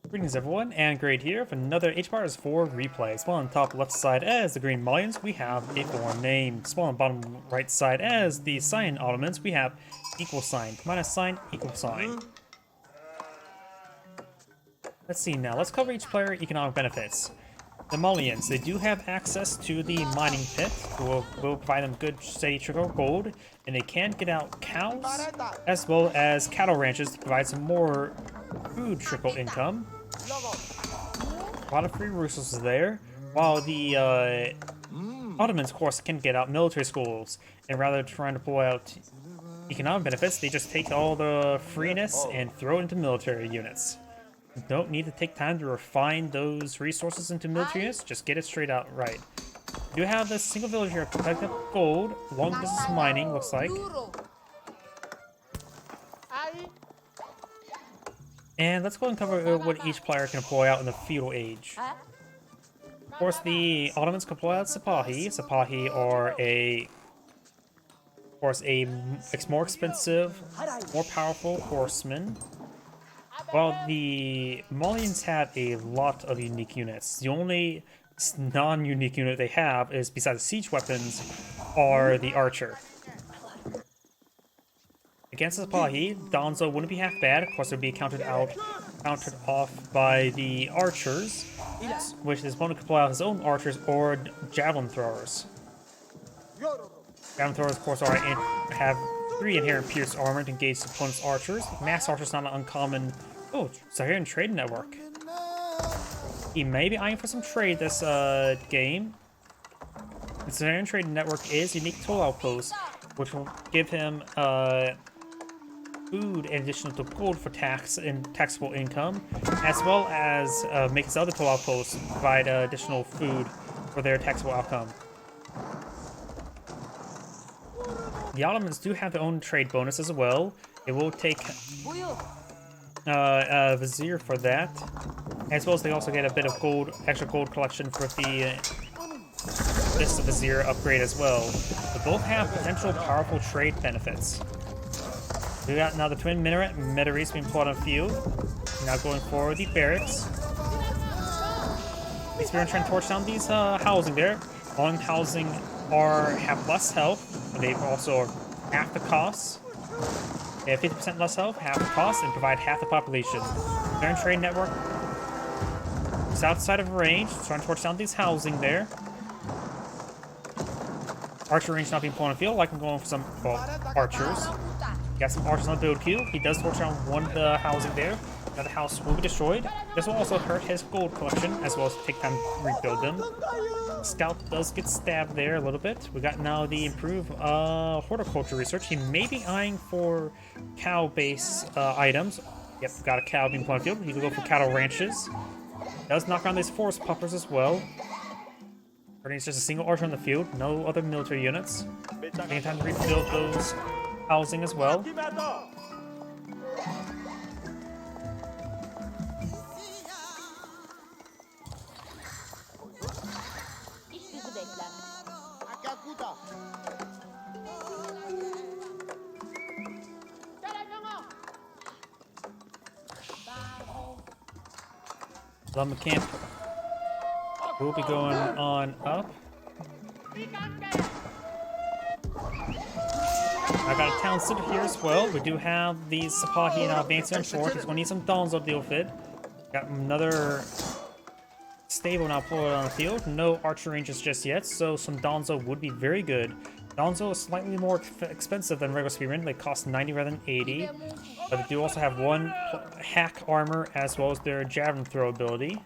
Greetings everyone, and Grade here with another HBars 4 replay. Spawn on the top left side as the Green Malians, we have a foreign name. Spawn on the bottom right side as the sign Ottomans, we have equal sign. Minus sign, equal sign. Let's see now, let's cover each player economic benefits. The Malians, they do have access to the mining pit, will provide them good steady trickle of gold, and they can get out cows, as well as cattle ranches to provide some more food trickle income. A lot of free resources there, while the Ottomans, of course, can get out military schools, and rather than trying to pull out economic benefits, they just take all the freeness and throw it into military units. You don't need to take time to refine those resources into military units, just get it straight out right. You have this single village here collect up gold, long distance mining, looks like. And let's go and cover what each player can employ out in the feudal age. Of course, the Ottomans can employ out Sipahi. Sipahi are more expensive, more powerful horsemen. While the Malians have a lot of unique units. The only non-unique unit they have is, besides siege weapons, are the archer. Against the Sipahi, Donzo wouldn't be half bad. Of course, it would be countered off by the archers, which his opponent could pull out his own archers or javelin throwers. Javelin throwers, of course, have 3 inherent pierce armor to engage the opponent's archers. Mass archers not an uncommon. Oh, Saharian trade network. He may be eyeing for some trade this game. The Saharian trade network is unique tool outpost, which will give him food in addition to gold for tax and taxable income, as well as make his other toll outposts provide additional food for their taxable outcome. The Ottomans do have their own trade bonus as well. It will take a vizier for that, as well as they also get a bit of gold, extra gold collection for this vizier upgrade as well. But both have potential powerful trade benefits. We got now the twin minaret Meteries being plotted on field. Now going for the barracks. The Experience trying to torch down these housing there. One housing have less health, but they also are half the cost. They have 50% less health, half the cost, and provide half the population. Their trade network is outside of range, trying to torch down these housing there. Archer range not being put on the field, like I'm going for some archers. Got some archers on the build queue. He does torch down one of the housing there. Now the house will be destroyed. This will also hurt his gold collection, as well as take time to rebuild them. Scout does get stabbed there a little bit. We got now the improved horticulture research. He may be eyeing for cow-based items. Yep, got a cow being put on the field. He can go for cattle ranches. Does knock around these forest puppers as well. It's just a single archer on the field, no other military units. Taking time to rebuild those housing as well. Lumber camp will be going on up. I got a town center here as well. We do have the Sipahi now advancing on shore. He's going to need some Donzo to deal with it. Got another stable now pulled on the field. No archer ranges just yet, so some Donzo would be very good. Donzo is slightly more expensive than regular spearmen. They cost 90 rather than 80. But they do also have 1 hack armor as well as their javelin throw ability.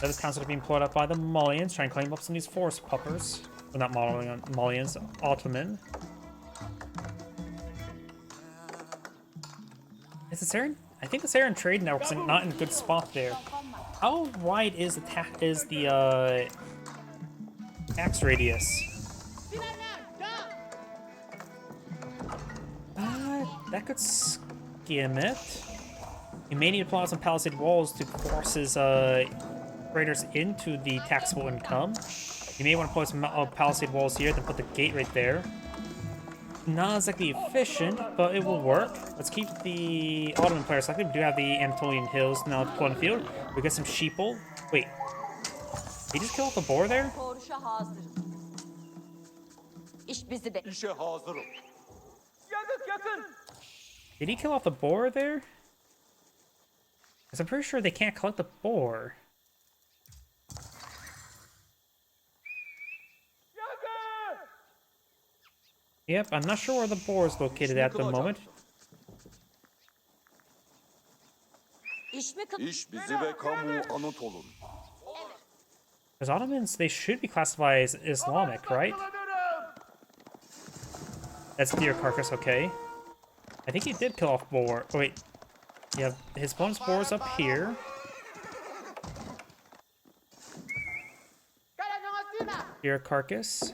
Other towns that are being pulled up by the Malians, trying to claim up some of these forest puppers. Well, not Malians, Ottoman. Is the Saharian? I think the Saharian trade network's not in a good spot there. How wide is the tax radius? That could skim it. You may need to pull out some palisade walls to force his traders into the taxable income. You may want to put some palisade walls here, then put the gate right there. Not exactly efficient, but it will work. Let's keep the Ottoman player selected. We do have the Anatolian Hills now deployed on the field. We get some sheeple. Wait, did he just kill off the boar there? Koruşa hazırız. İş bizi bekliyor. İşe hazırım. Yakıt yakın. Did he kill off the boar there? Because I'm pretty sure they can't collect the boar. Yakın. Yep, I'm not sure where the boar is located at the moment. İş mi kıl? İş bizi ve kamu anıt olun. Because Ottomans, they should be classified as Islamic, right? That's deer carcass, okay. I think he did kill off boar. Oh, wait. Yeah, his bonus boar's up here. Deer carcass.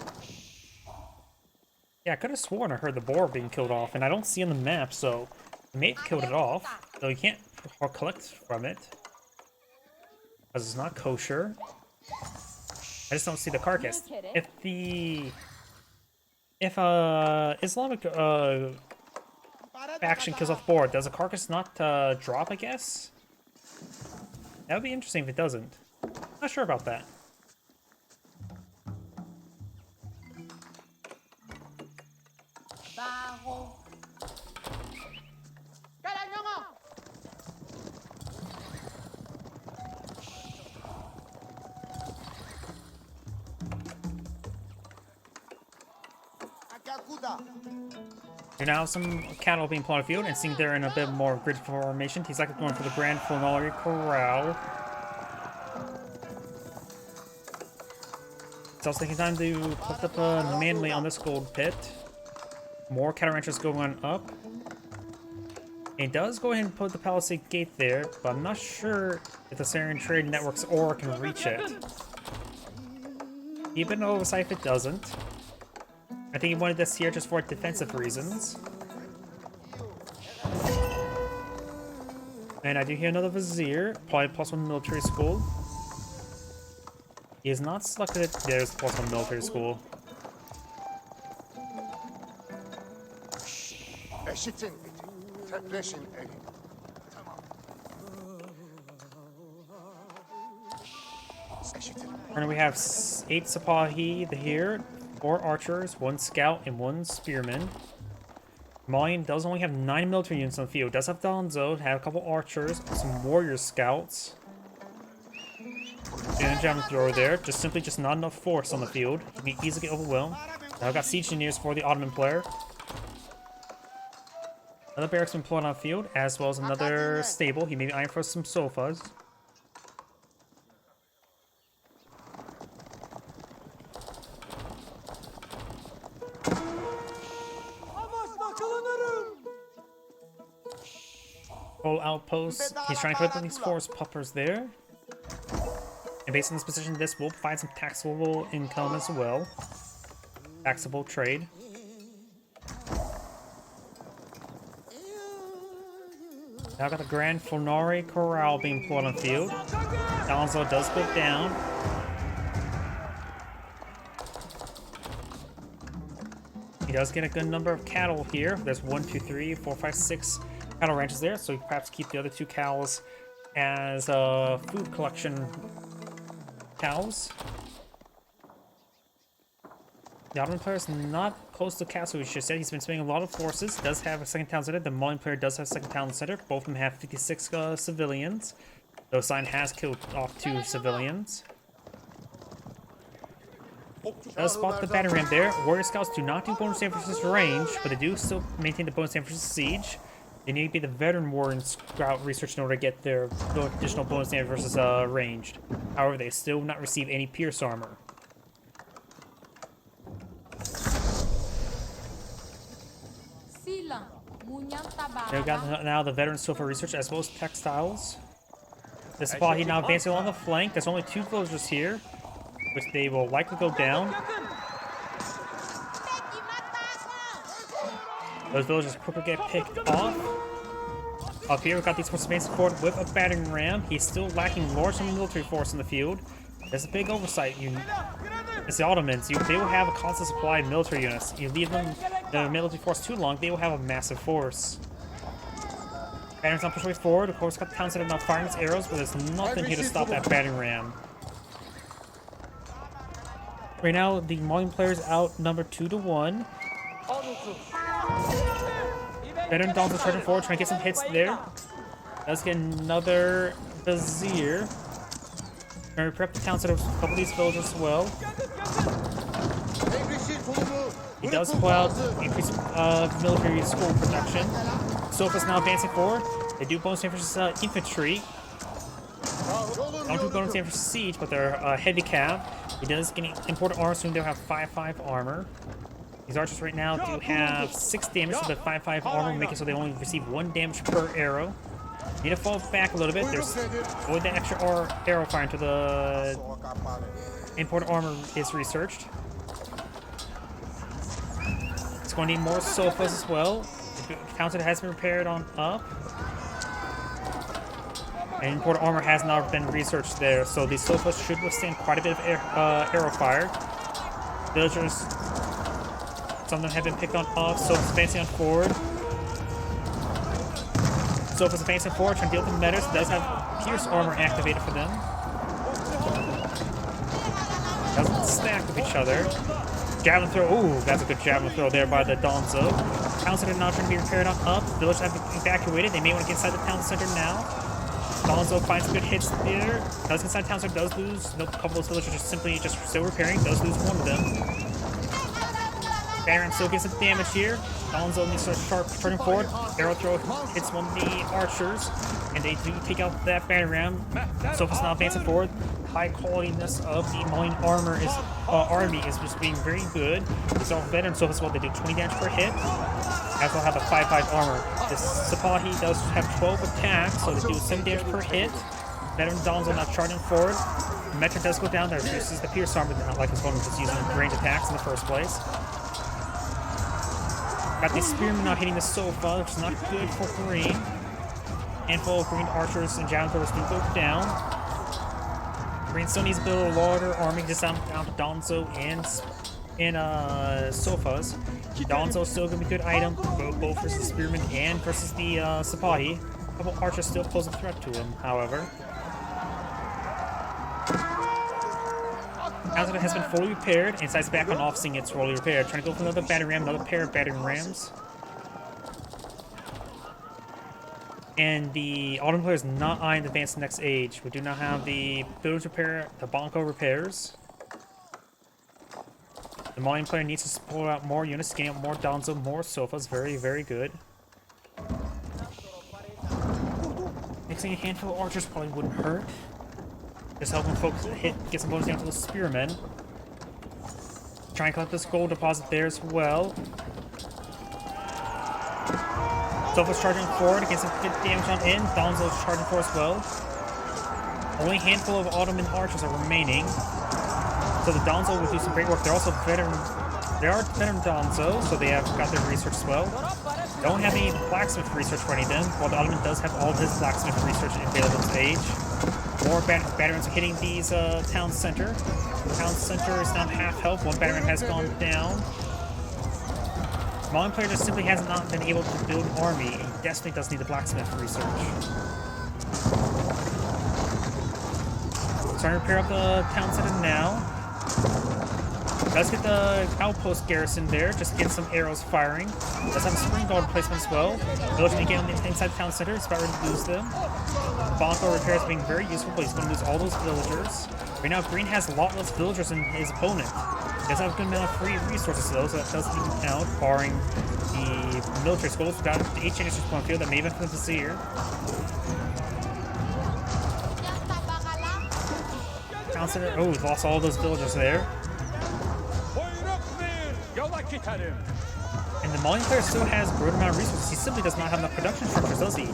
Yeah, I could have sworn I heard the boar being killed off, and I don't see on the map, so he may have killed it off, so you can't collect from it. Because it's not kosher. I just don't see the carcass. If Islamic faction kills off boar, does the carcass not drop, I guess? That would be interesting if it doesn't. Not sure about that. Here now some cattle being plotted field, and seeing they're in a bit more grid formation. He's likely going for the Grand Fulnari Corral. It's also taking time to collect up manually on this gold pit. More cattle ranchers going on up. It does go ahead and put the Palisade Gate there, but I'm not sure if the Syrian Trade Network's ore can reach it. Keep an oversight if it doesn't. I think he wanted this here just for defensive reasons. And I do hear another Vizier, probably +1 military school. He is not selected. There's +1 military school. Eşitin. Tepreşin edin. Tamam. Eşitin. And we have 8 Sipahi here, 4 archers, 1 scout, and 1 spearman. Malian does only have 9 military units on the field. Does have Donzo, have a couple archers, some warrior scouts. And a javelin thrower there. Just not enough force on the field. He can easily get overwhelmed. Now I've got siege engineers for the Ottoman player. Another barracks been employed on the field, as well as another stable. He may be eyeing for some sofas. Full outposts. He's trying to put these forest puppers there. And based on this position, this will provide some taxable income as well. Taxable trade. Now I've got the Grand Fulnari Corral being employed on the field. Donzo does go down. He does get a good number of cattle here. There's 1, 2, 3, 4, 5, 6 cattle ranches there, so you perhaps keep the other 2 cows as food collection cows. The Ottoman player is not close to castle, we should say. He's been spending a lot of forces. Does have a second town center. The Malian player does have a second town center. Both of them have 56 civilians. Though Sign has killed off 2 civilians. Does spot the battery ram there. Warrior scouts do not do bonus damage versus range, but they do still maintain the bonus damage versus siege. They need to be the veteran warrior scout research in order to get their additional bonus damage versus ranged. However, they still will not receive any pierce armor. They've got now the veteran sofa research as well as textiles. This spot he now advancing along the flank. There's only 2 villagers here, which they will likely go down. Those villagers quickly get picked off. Up here, we've got these forces advancing forward with a battering ram. He's still lacking large number of military force in the field. There's a big oversight. It's the Ottomans. They will have a constant supply of military units. You leave them the military force too long, they will have a massive force. Battering's not pushing way forward. Of course, got the town center now firing its arrows, but there's nothing here to stop that battering ram. Right now, the Malian players outnumbered 2-1. Veteran Donzo charging forward, trying to get some hits there. Let's get another Vizier. Trying to prep the town center with a couple of these villagers as well. He does pull out increased military school production. Sofa's now advancing forward. They do bonus damage for infantry. Don't do bonus damage for siege, but they're heavy cav. He does get important armor, soon they'll have 5-5 armor. These archers right now do have 6 damage to the 5-5 armor, making it so they only receive 1 damage per arrow. Need to fall back a little bit. There's avoid the extra arrow fire until the important armor is researched. It's going to need more sofas as well. The counter has been repaired on up. And important armor has not been researched there, so these sofas should withstand quite a bit of arrow fire. Villagers, some of them have been picked on off, sofas advancing on forward. Sofas advancing forward, trying to deal with the metas. Does have pierce armor activated for them. Doesn't stack with each other. Javelin throw. Ooh, that's a good javelin throw there by the Donzo. Town center now trying to be repaired on up. Villagers have been evacuated. They may want to get inside the town center now. Donzo finds some good hits there. Does get inside town center. Does lose. Nope, a couple of those villagers are simply just still repairing. Does lose one of them. Baron still gets some damage here. Donzo needs to start charging forward. Arrow throw hits one of the archers, and they do take out that battering ram. Sofa's now advancing forward. High qualityness of the Malian armor is army is just being very good. It's all veteran Sofa's well. They do 20 damage per hit. As well have a 5-5 armor. This Sipahi does have 12 attacks, so they do 7 damage per hit. Veteran Donzo now charging forward. Metra does go down. That reduces the pierce armor, but not like his opponent was using range attacks in the first place. Got the spearman now hitting the sofa, which is not good for green. Handful of green archers and javelin throwers do go down. Green still needs a bit of larger army, just down to Donzo and sofas. Donzo's still gonna be a good item, both versus the spearman and versus the Sipahi. A couple archers still pose a threat to him, however. Hazard has been fully repaired, and decides back on off, seeing it's fully repaired. Trying to go for another battering ram, another pair of battering rams. And the Ottoman player is not eyeing the advance to the next age. We do not have the builders repair, the Bonko repairs. The Malian player needs to pull out more units, getting out more Donzo, more sofas. Very, very good. Mixing a handful of archers probably wouldn't hurt. Just helping folks get some bonus down to the spearmen. Try and collect this gold deposit there as well. Sofa's charging forward, against some good damage on in. Donzo's charging forward as well. Only a handful of Ottoman archers are remaining. So the Donzo will do some great work. They're also veteran. They are veteran Donzo, so they have got their research as well. Don't have any blacksmith research for any of them, while the Ottoman does have all of his blacksmith research available to age. More batterings are hitting these town center. Town center is now half health. One battering has gone down. Malian player just simply has not been able to build an army. He definitely does need the blacksmith research. Starting to repair up the town center now. Let's get the outpost garrison there, just get some arrows firing. Let's have a spring guard replacement as well. Village may get on the inside the town center, it's about ready to lose them. Bonko repairs being very useful, but he's going to lose all those villagers. Right now, Green has a lot less villagers than his opponent. He does have a good amount of free resources though, so that does even count, barring the military schools. We've got the 8 changes from field that may have been for the Vizier. Town center, oh, we've lost all those villagers there. And the Malian player still has a great amount of resources. He simply does not have enough production structures, does he? He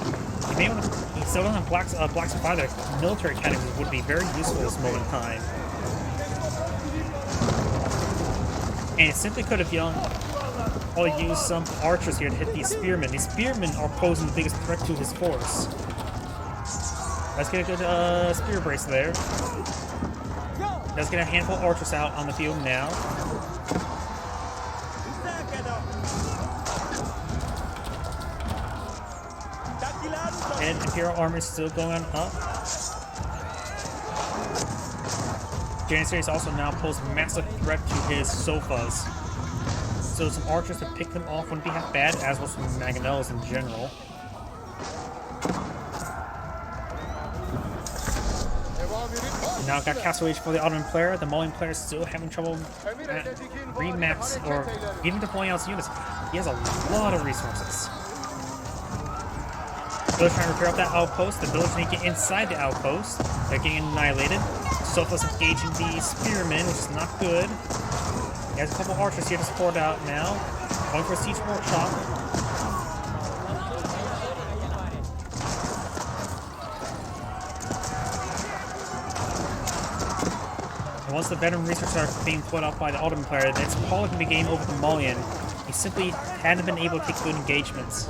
still doesn't have blacksmith either. Military academies would be very useful at this moment in time. And it simply could have probably used some archers here to hit these spearmen. These spearmen are posing the biggest threat to his force. Let's get a good spear brace there. Let's get a handful of archers out on the field now. And Imperial armor is still going up. Janissaries also now pose a massive threat to his sofas. So some archers to pick them off wouldn't be half bad, as well as some mangonels in general. Now got Castle Age for the Ottoman player. The Malian player is still having trouble remax or even deploying out his units. He has a lot of resources. Village trying to repair up that outpost. The village need to get inside the outpost. They're getting annihilated. Sofas engaging the spearmen, which is not good. He has a couple archers here to support out now. Going for a siege workshop. And once the veteran researchers are being put up by the Ottoman player, it's probably going to be game over the Malian. He simply hadn't been able to take good engagements.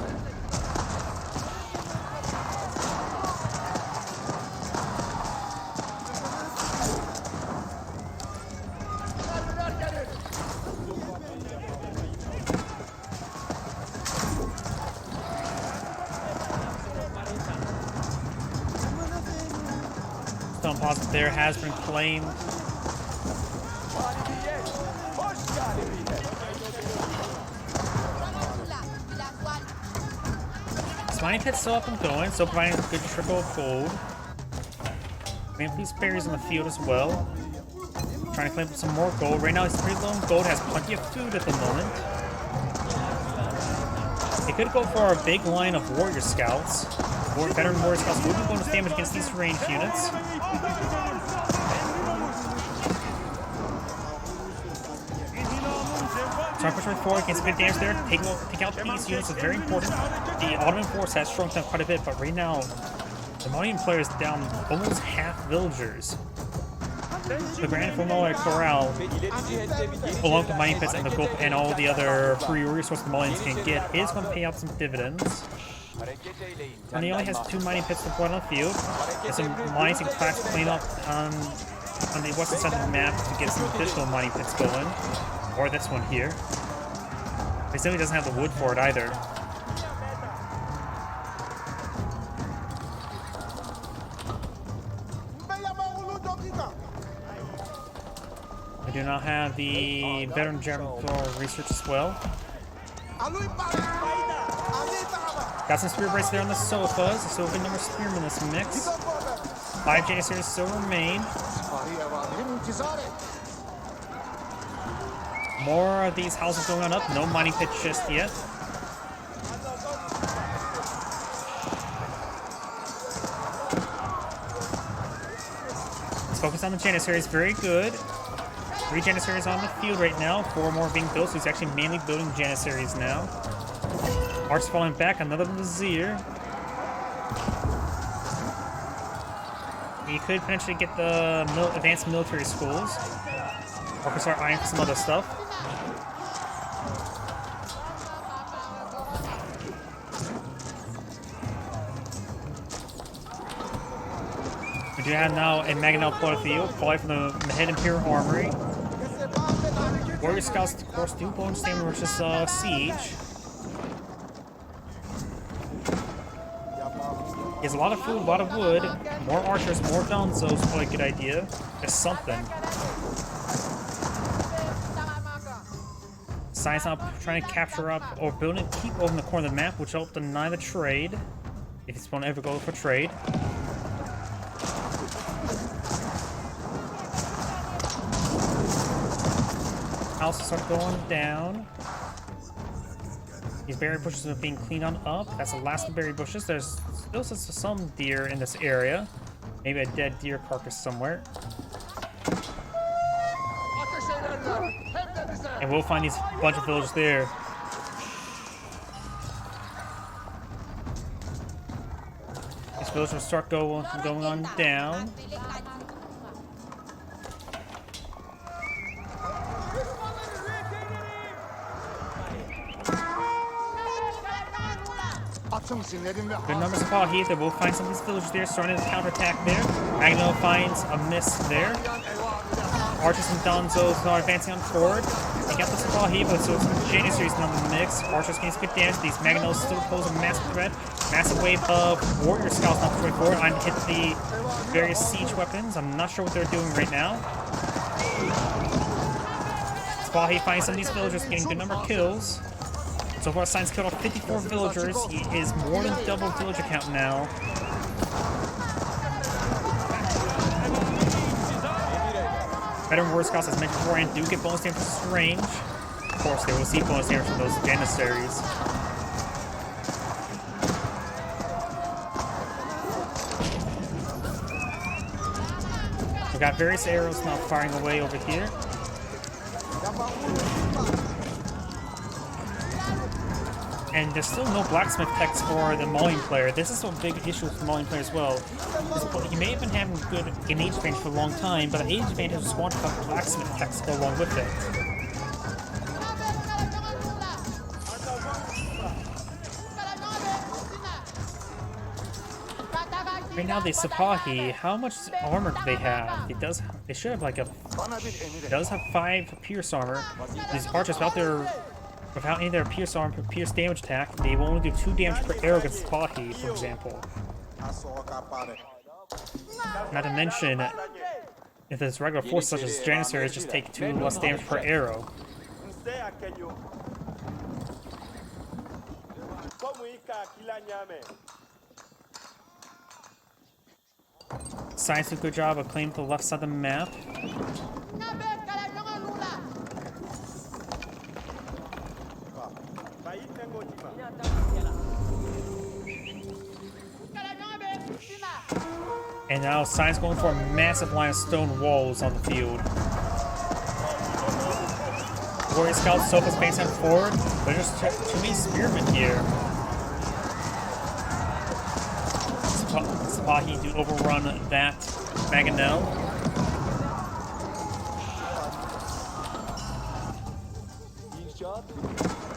Stone Posit there has been claimed. Mining pit's still up and going, still providing a good trickle of gold. These berries on the field as well. Trying to claim up some more gold. Right now he's pretty low on gold, has plenty of food at the moment. He could go for a big line of warrior scouts. Veteran warrior scouts will do bonus damage against these ranged units. Trying to push forward, get some good damage there. Take out these units is very important. The Ottoman force has shrunk down quite a bit, but right now, the Malian player is down almost half villagers. The Grand Formola Corral, along with the mining pits and the gold and all the other free resources the Malians can get, is going to pay out some dividends. And he only has 2 mining pits deployed on the field. There's some mines and cracks to clean up on the western side of the map to get some additional mining pits going. Or this one here. He simply doesn't have the wood for it either. I do not have the veteran German for research as well. Got some spear braces there on the sofas, so a good number of spearmen in this mix. 5 Janissaries still remain. More of these houses going on up. No mining pit just yet. Let's focus on the Janissaries. Very good. 3 Janissaries on the field right now. 4 more being built, so he's actually mainly building Janissaries now. Arch's falling back. Another Vizier. He could potentially get the advanced military schools. Or we start eyeing for some other stuff. We do have now a Mangonel Field, probably from the head Imperial Armory. Warrior Scouts, of course, do bonus damage versus Siege. He has a lot of food, a lot of wood, more archers, more Donzos, probably a good idea. There's something. Science now trying to capture up or building, keep open the corner of the map, which will deny the trade. If it's going to ever go for trade. Houses start going down. These berry bushes are being cleaned on up. That's the last of the berry bushes. There's still some deer in this area. Maybe a dead deer carcass somewhere. And we'll find these bunch of villagers there. These villagers will start going on down. Good numbers of fall here. We'll find some of these villagers there starting to counterattack there. Magno finds a miss there. Archers and Donzos are advancing on forward. They got the Sahib, so some Janissaries in the mix. Archers getting good damage. These Magnos still pose a massive threat. Massive wave of warrior scouts now pushing forward on hit the various siege weapons. I'm not sure what they're doing right now. Spahi finds some of these villagers getting a good number of kills. So far, Science killed off 54 villagers. He is more than double villager count now. Veteran warrior scouts, as mentioned beforehand, do get bonus damage from range. Of course, they will see bonus damage from those Janissaries. We got various arrows now firing away over here. And there's still no blacksmith techs for the Malian player. This is a big issue with the Malian player as well. He may have been having good age advantage for a long time, but age advantage just wanted to have blacksmith techs go along with it. Right now, the Sipahi, how much armor do they have? They should have like a. It does have 5 pierce armor. These archers, without any of their pierce armor, pierce damage attack, they will only do 2 damage per arrow against Sipahi, for example. Not to mention, if it's regular force such as Janissaries, just take 2 less damage per arrow. Science did a good job of claiming the left side of the map. And now Science going for a massive line of stone walls on the field. Warrior Scouts, Sofa's base head forward, but there's too many spearmen here. Sipahi do overrun that Mangonel.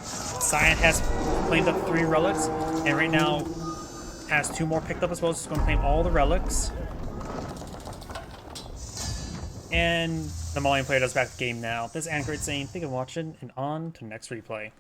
Science has claimed up 3 relics, and right now has 2 more picked up as well, so it's going to claim all the relics. And the Malian player does back the game now. This is Anne Great saying, thank you for watching, and on to the next replay.